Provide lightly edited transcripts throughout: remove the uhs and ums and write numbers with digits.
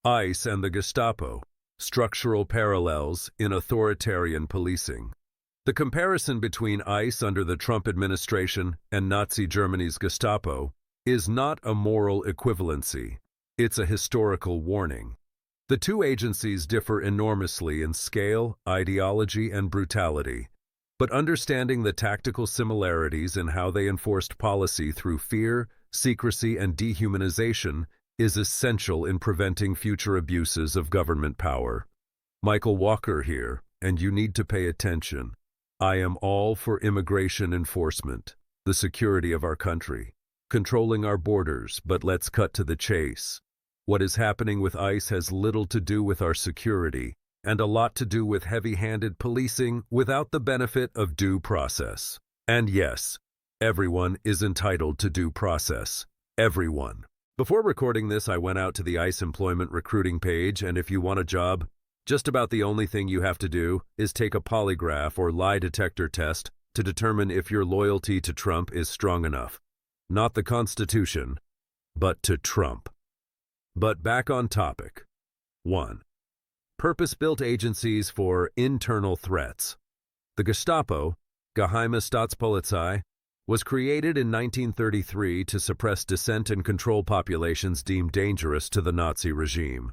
ICE and the Gestapo, structural parallels in authoritarian policing. The comparison between ICE under the Trump administration and Nazi Germany's Gestapo is not a moral equivalency, it's a historical warning. The two agencies differ enormously in scale, ideology, and brutality, but understanding the tactical similarities in how they enforced policy through fear, secrecy, and dehumanization is essential in preventing future abuses of government power. Michael Walker here, and you need to pay attention. I am all for immigration enforcement, the security of our country, controlling our borders, but let's cut to the chase. What is happening with ICE has little to do with our security, and a lot to do with heavy-handed policing without the benefit of due process. And yes, everyone is entitled to due process. Everyone. Before recording this, I went out to the ICE employment recruiting page, and if you want a job, just about the only thing you have to do is take a polygraph or lie detector test to determine if your loyalty to Trump is strong enough. Not the Constitution, but to Trump. But back on topic. 1. Purpose-built agencies for internal threats. The Gestapo, Geheime Staatspolizei, was created in 1933 to suppress dissent and control populations deemed dangerous to the Nazi regime.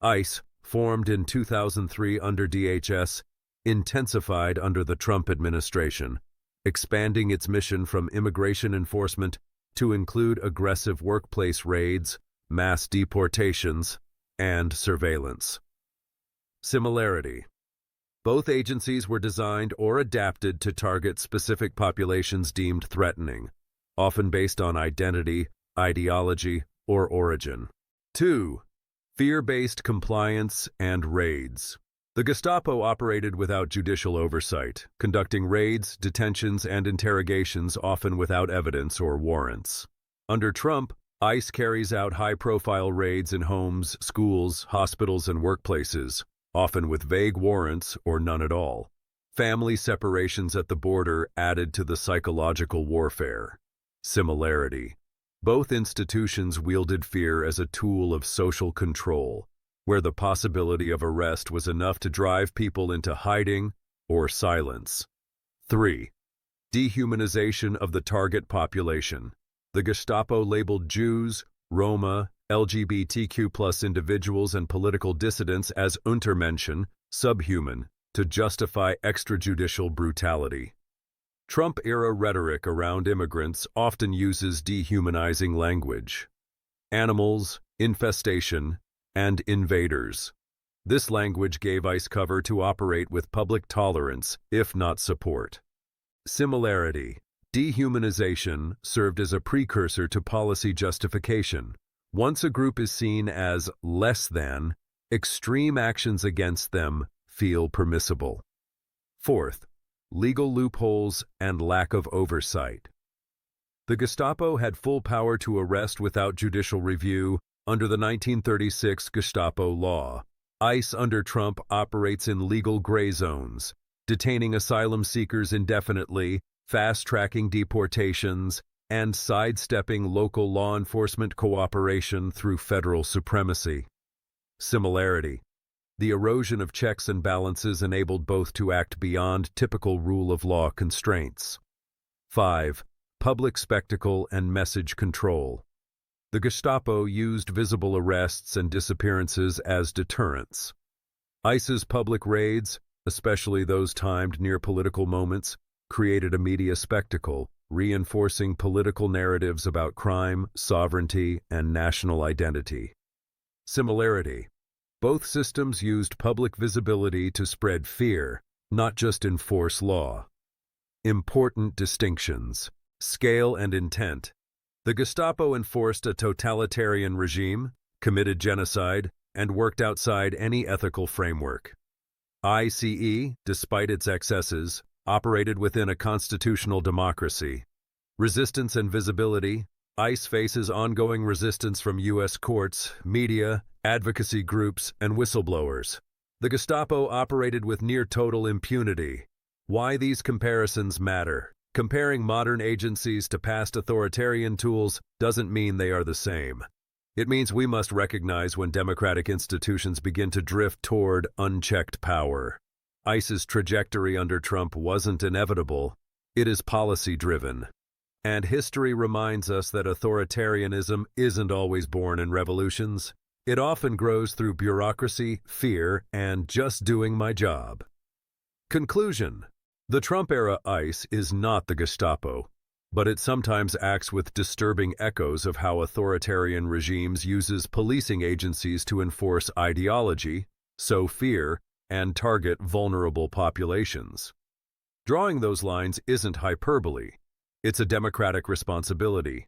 ICE, formed in 2003 under DHS, intensified under the Trump administration, expanding its mission from immigration enforcement to include aggressive workplace raids, mass deportations, and surveillance. Similarity. Both agencies were designed or adapted to target specific populations deemed threatening, often based on identity, ideology, or origin. 2. Fear-based compliance and raids. The Gestapo operated without judicial oversight, conducting raids, detentions, and interrogations often without evidence or warrants. Under Trump, ICE carries out high-profile raids in homes, schools, hospitals, and workplaces, often with vague warrants or none at all. Family separations at the border added to the psychological warfare. Similarity. Both institutions wielded fear as a tool of social control, where the possibility of arrest was enough to drive people into hiding or silence. 3. Dehumanization of the target population. The Gestapo labeled Jews, Roma, LGBTQ+ individuals and political dissidents as Untermenschen, subhuman, to justify extrajudicial brutality. Trump-era rhetoric around immigrants often uses dehumanizing language. Animals, infestation, and invaders. This language gave ICE cover to operate with public tolerance, if not support. Similarity. Dehumanization served as a precursor to policy justification. Once a group is seen as less than, extreme actions against them feel permissible. 4th, legal loopholes and lack of oversight. The Gestapo had full power to arrest without judicial review under the 1936 Gestapo law. ICE under Trump operates in legal gray zones, detaining asylum seekers indefinitely, fast-tracking deportations, and sidestepping local law enforcement cooperation through federal supremacy. Similarity. The erosion of checks and balances enabled both to act beyond typical rule of law constraints. 5. Public spectacle and message control. The Gestapo used visible arrests and disappearances as deterrents. ICE's public raids, especially those timed near political moments, created a media spectacle, reinforcing political narratives about crime, sovereignty, and national identity. Similarity. Both systems used public visibility to spread fear, not just enforce law. Important distinctions. Scale and intent. The Gestapo enforced a totalitarian regime, committed genocide, and worked outside any ethical framework. ICE, despite its excesses, operated within a constitutional democracy. Resistance and visibility. ICE faces ongoing resistance from U.S. courts, media, advocacy groups, and whistleblowers. The Gestapo operated with near-total impunity. Why these comparisons matter. Comparing modern agencies to past authoritarian tools doesn't mean they are the same. It means we must recognize when democratic institutions begin to drift toward unchecked power. ICE's trajectory under Trump wasn't inevitable, it is policy-driven. And history reminds us that authoritarianism isn't always born in revolutions. It often grows through bureaucracy, fear, and just doing my job. Conclusion: the Trump-era ICE is not the Gestapo, but it sometimes acts with disturbing echoes of how authoritarian regimes uses policing agencies to enforce ideology, sow fear, and target vulnerable populations. Drawing those lines isn't hyperbole. It's a democratic responsibility.